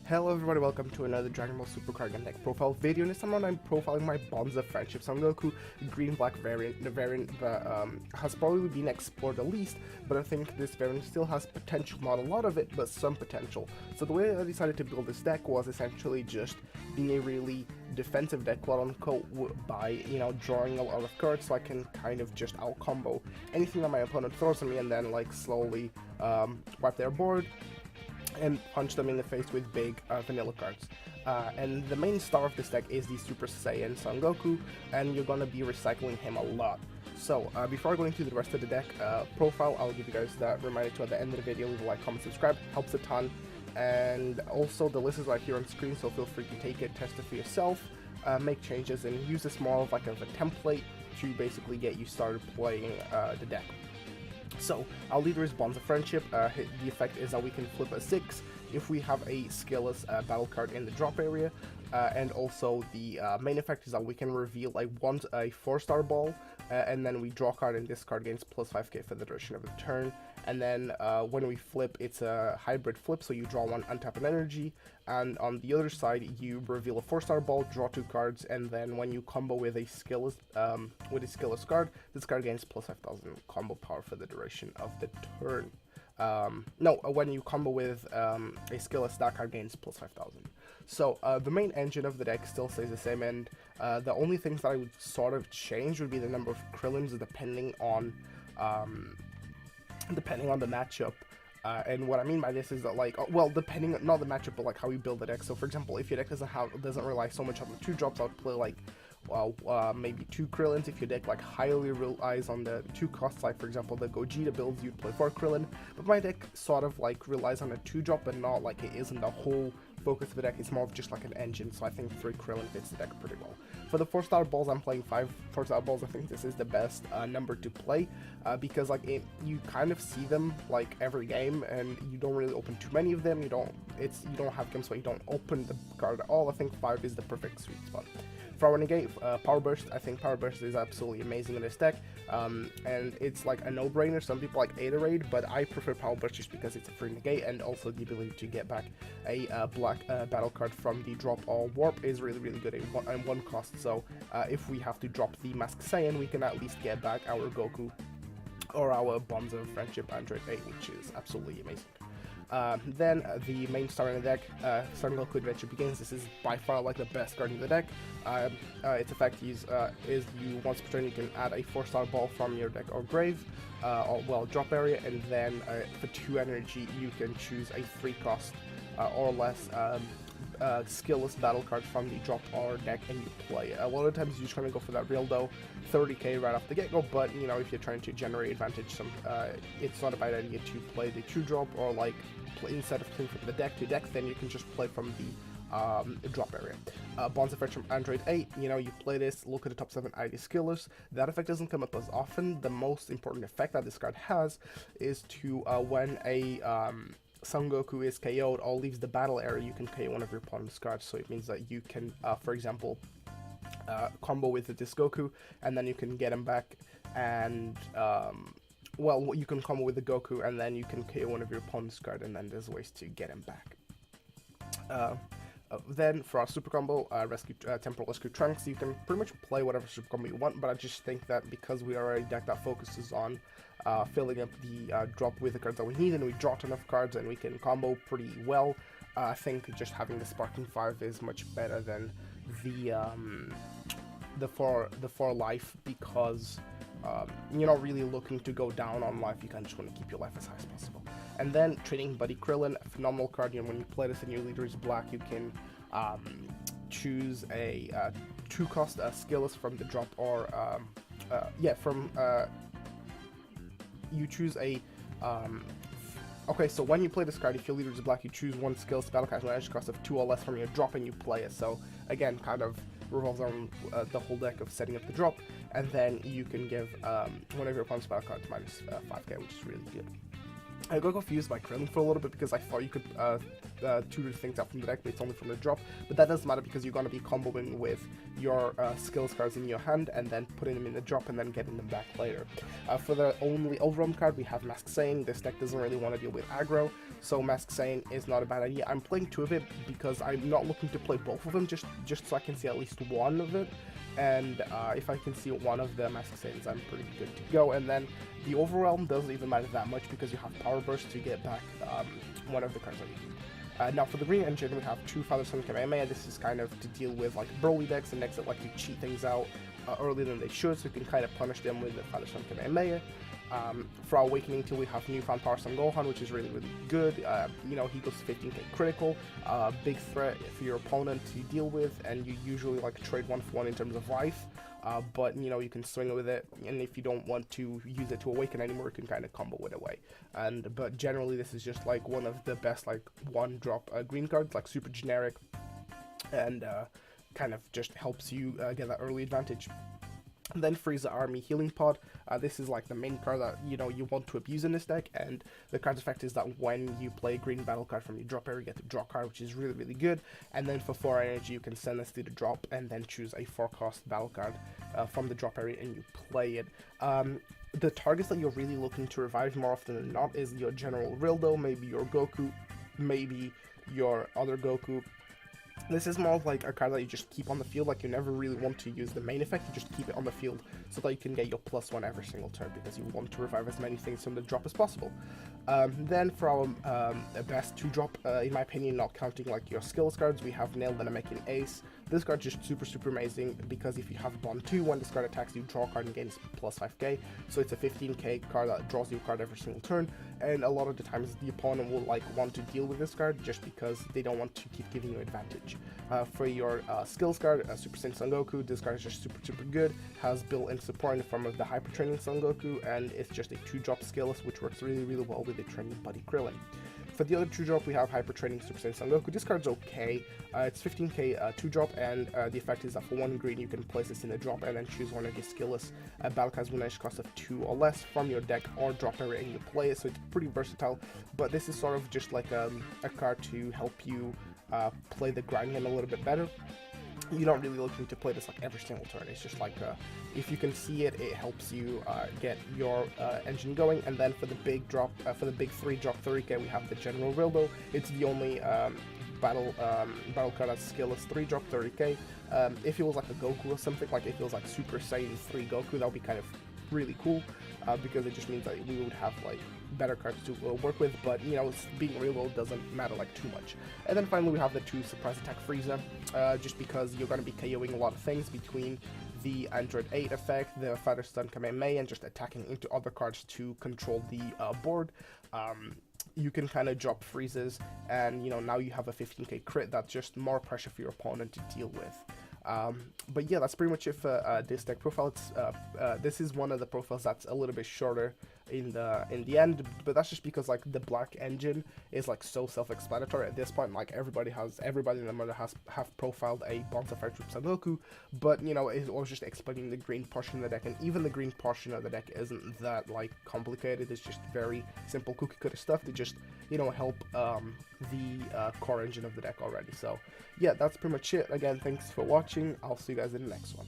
Hello everybody, welcome to another Dragon Ball Super Card Game Deck profile video. And this time around I'm profiling my Bonds of Friendship Son Goku green-black variant, the variant that has probably been explored the least, but I think this variant still has potential, not a lot of it, but some potential. So the way I decided to build this deck was essentially just being a really defensive deck, quote unquote, by, drawing a lot of cards so I can kind of just out-combo anything that my opponent throws at me and then like slowly wipe their board and punch them in the face with big vanilla cards. And the main star of this deck is the Super Saiyan Son Goku, and you're going to be recycling him a lot. So before I go into the rest of the deck profile, I'll give you guys that reminder to at the end of the video, leave a like, comment, subscribe, helps a ton. And also the list is right here on screen, so feel free to take it, test it for yourself, make changes, and use this more of like a template to basically get you started playing the deck. So, our leader is Bonds of Friendship. The effect is that we can flip a 6 if we have a skillless battle card in the drop area, and also the main effect is that we can reveal a 4-star ball, and then we draw a card and this card gains plus 5k for the duration of the turn. And then when we flip, it's a hybrid flip, so you draw one, untap an energy, and on the other side you reveal a 4-star ball, draw 2 cards, and then when you combo with a skillless card, this card gains plus 5000 combo power for the duration of the turn. When you combo with a skillless, that card gains plus 5000. So the main engine of the deck still stays the same, and the only things that I would sort of change would be the number of Krillins depending on the matchup. And what I mean by this is that, like, depending not the matchup, but like how you build the deck. So for example, if your deck doesn't rely so much on the 2 drops, I would play like maybe 2 Krillins. If your deck like highly relies on the 2 costs, like for example the Gogeta builds, you'd play 4 Krillin. But my deck sort of like relies on a 2 drop, but not like it isn't the whole focus of the deck. It's more of just like an engine, so I think 3 Krillin fits the deck pretty well. For the 4-star balls, I'm playing 5 4-star balls. I think this is the best number to play because like you kind of see them like every game, and you don't really open too many of them. You don't have games where you don't open the card at all. I think 5 is the perfect sweet spot. For our negate, Power Burst, I think Power Burst is absolutely amazing in this deck, and it's like a no-brainer. Some people like Aetorade, but I prefer Power Burst just because it's a free negate, and also the ability to get back a black battle card from the drop or warp is really, really good at 1 cost. So if we have to drop the Mask Saiyan, we can at least get back our Goku or our Bonds of Friendship Android 8, which is absolutely amazing. Then the main star in the deck, Son Goku Adventure Begins. This is by far like the best card in the deck. Its effect is you once per turn you can add a 4-star ball from your deck or grave, drop area, and then for 2 energy you can choose a 3 cost or less skillless battle card from the drop or deck and you play it. A lot of times you're just trying to go for that real dough 30k right off the get-go, but if you're trying to generate advantage, it's not a bad idea to play the 2 drop, or like instead of playing from the deck to deck, then you can just play from the drop area. Bonds of Friendship Android 8, you play this, look at the top 7 ID skillers. That effect doesn't come up as often. The most important effect that this card has is to when a Son Goku is KO'd or leaves the battle area, you can KO one of your opponent's cards. So it means that you can, for example, combo with this Goku, and then you can get him back, and you can combo with the Goku, and then you can KO one of your opponent's card, and then there's ways to get him back. Then for our super combo, Temporal Rescue Trunks, you can pretty much play whatever super combo you want, but I just think that because we are a deck that focuses on filling up the drop with the cards that we need, and we draw a ton of cards and we can combo pretty well, I think just having the Sparking 5 is much better than the 4 life, because you're not really looking to go down on life. You kind of just want to keep your life as high as possible. And then Training Buddy Krillin, a phenomenal card. When you play this and your leader is black, you can choose a 2-cost skillless from the drop, or you choose a so when you play this card, if your leader is black, you choose 1 skillless battle card with an energy cost of 2 or less from your drop, and you play it. So again, kind of revolves around the whole deck of setting up the drop, and then you can give one of your opponent's battle cards minus 5k, which is really good. I got confused by Krillin for a little bit because I thought you could tutor things out from the deck, but it's only from the drop. But that doesn't matter because you're going to be comboing with your skills cards in your hand and then putting them in the drop and then getting them back later. For the only overwhelm card, we have Mask Saiyan. This deck doesn't really want to deal with aggro, so Mask Saiyan is not a bad idea. I'm playing 2 of it because I'm not looking to play both of them, just so I can see at least one of it. And if I can see one of the Mask Saiyans, I'm pretty good to go. And then the Overwhelm doesn't even matter that much because you have Power Burst to get back one of the cards that you need. Now for the Green Engine, we have 2 Father Son Kamehameha. This is kind of to deal with like Broly decks and decks that like to cheat things out earlier than they should, so you can kind of punish them with the Father Son Kamehameha. For our Awakening Till we have Newfound Power Son Gohan, which is really good. You know, he goes 15k critical, big threat for your opponent to deal with, and you usually like trade 1-for-1 in terms of life, but you know, you can swing with it, and if you don't want to use it to awaken anymore, you can kind of combo it away. But generally this is just like one of the best like 1-drop green cards, like super generic, and kind of just helps you get that early advantage. And then Frieza Army Healing Pod. This is like the main card that you want to abuse in this deck, and the card's effect is that when you play a green battle card from your drop area, you get to draw card, which is really good. And then for 4 energy, you can send this to the drop and then choose a 4-cost battle card from the drop area and you play it. The targets that you're really looking to revive more often than not is your General Rildo, maybe your Goku, maybe your other Goku. This is more of like a card that you just keep on the field, like you never really want to use the main effect, you just keep it on the field so that you can get your +1 every single turn because you want to revive as many things from the drop as possible. Then for our best 2-drop, in my opinion, not counting like your skills cards, we have Nail the Namekian Ace. This card is just super amazing because if you have Bond 2, when this card attacks you, draw a card and gains +5k, so it's a 15k card that draws you a card every single turn, and a lot of the times the opponent will like want to deal with this card just because they don't want to keep giving you advantage. For your skills card, Super Saiyan Son Goku, this card is just super good, has built-in support in the form of the Hyper Training Son Goku, and it's just a 2-drop skillless, which works really well with the Training Buddy Krillin. For the other 2-drop, we have Hyper Training Super Saiyan Son Goku. This card's okay. It's 15k 2-drop, and the effect is that for 1 green, you can place this in the drop and then choose one of your skillless battle cards with an edge cost of 2 or less from your deck or drop area and you play it, so it's pretty versatile. But this is sort of just like a card to help you play the grind game a little bit better. You're not really looking to play this like every single turn. It's just like if you can see it, it helps you get your engine going. And then for the big drop, for the big 3-drop 30k, we have the General Rildo. It's the only battle card that's skillless 3-drop 30k. If it was like a Goku or something, like if it was like Super Saiyan 3 Goku, that would be kind of really cool because it just means that we would have like better cards to work with, but you know, being real world doesn't matter like too much. And then finally we have the 2 Surprise Attack Frieza, just because you're going to be KOing a lot of things between the Android 8 effect, the Father Son Kamehameha, and just attacking into other cards to control the board. You can kind of drop freezes, and you know, now you have a 15k crit. That's just more pressure for your opponent to deal with. But yeah, that's pretty much it for this deck profile. This is one of the profiles that's a little bit shorter in the end, but that's just because like the black engine is like so self-explanatory at this point. Like everybody in the murder have profiled a Bonfire Troop Son Goku, but you know, it was just explaining the green portion of the deck, and even the green portion of the deck isn't that like complicated. It's just very simple cookie cutter stuff to just, you know, help the core engine of the deck already. So yeah, that's pretty much it. Again, thanks for watching. I'll see you guys in the next one.